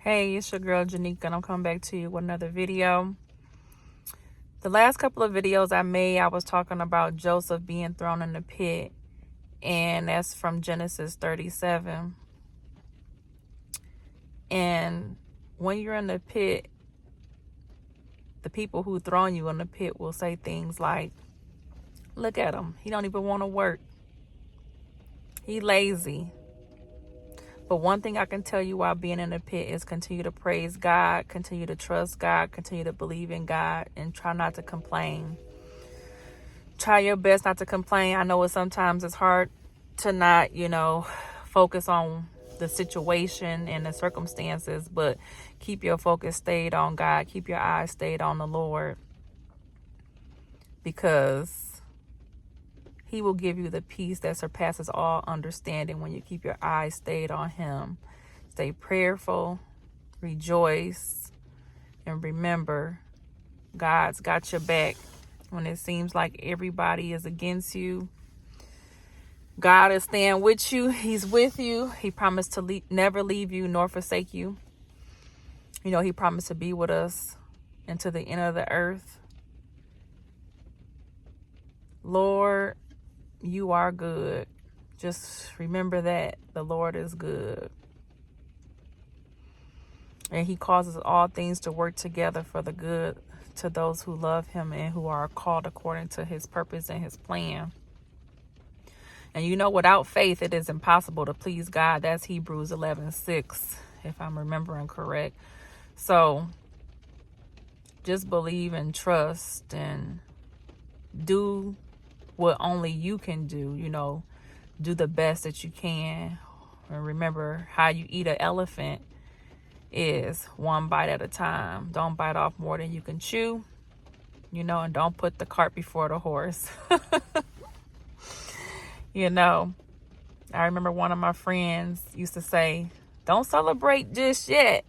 Hey, it's your girl Janika, and I'm coming back to you with another video. The last couple of videos I made, I was talking about Joseph being thrown in the pit, and that's from Genesis 37. And when you're in the pit, the people who thrown you in the pit will say things like, "Look at him, he don't even want to work. He lazy." But one thing I can tell you while being in the pit is continue to praise God, continue to trust God, continue to believe in God, and try not to complain. Try your best not to complain. I know sometimes it's hard to not, focus on the situation and the circumstances, but keep your focus stayed on God. Keep your eyes stayed on the Lord, because He will give you the peace that surpasses all understanding when you keep your eyes stayed on Him. Stay prayerful, rejoice, and remember, God's got your back. When it seems like everybody is against you, God is staying with you. He's with you. He promised to never leave you nor forsake you. He promised to be with us until the end of the earth. Lord, you are good. Just remember that the Lord is good. And He causes all things to work together for the good to those who love Him and who are called according to His purpose and His plan. And without faith, it is impossible to please God. That's Hebrews 11:6, if I'm remembering correct. So just believe and trust and do what only you can do. Do the best that you can. And remember, how you eat an elephant is one bite at a time. Don't bite off more than you can chew, and don't put the cart before the horse. I remember one of my friends used to say, "Don't celebrate just yet."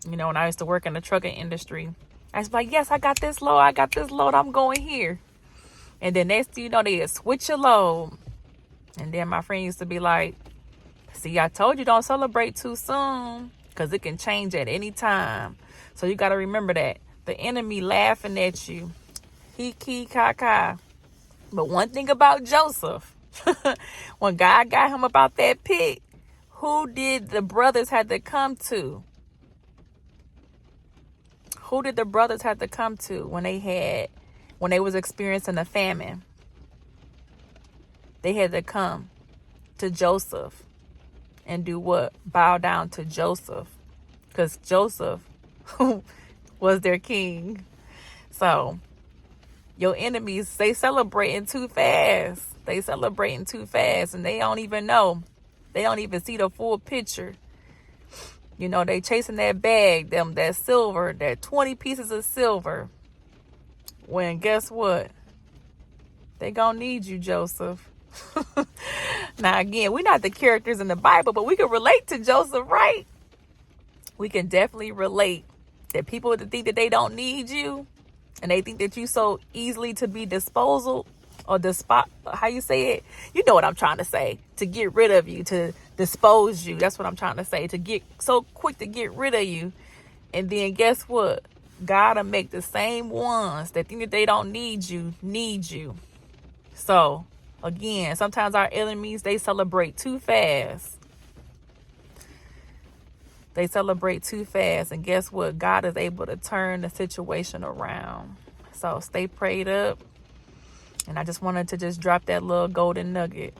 When I used to work in the trucking industry, I was like, "Yes, I got this load, I'm going here." And then next thing you know, they'd switch your load. And then my friend used to be like, "See, I told you don't celebrate too soon, because it can change at any time." So you got to remember that. The enemy laughing at you. He, ka, ka. But one thing about Joseph, when God got him about that pit, who did the brothers had to come to? Who did the brothers have to come to when they was experiencing a famine? They had to come to Joseph and do what? Bow down to Joseph, because Joseph was their king. So your enemies, they celebrating too fast. And they don't even know. They don't even see the full picture. They chasing that bag, that silver, that 20 pieces of silver. When guess what? They gonna need you, Joseph. Now again, we're not the characters in the Bible, but we can relate to Joseph, right? We can definitely relate that people that think that they don't need you, and they think that you so easily to be disposal or how you say it? You know what I'm trying to say. To get rid of you, to dispose you. That's what I'm trying to say. To get so quick to get rid of you. And then guess what? God will make the same ones that think that they don't need you. So again, sometimes our enemies, they celebrate too fast. And guess what? God is able to turn the situation around. So stay prayed up. And I just wanted to just drop that little golden nugget.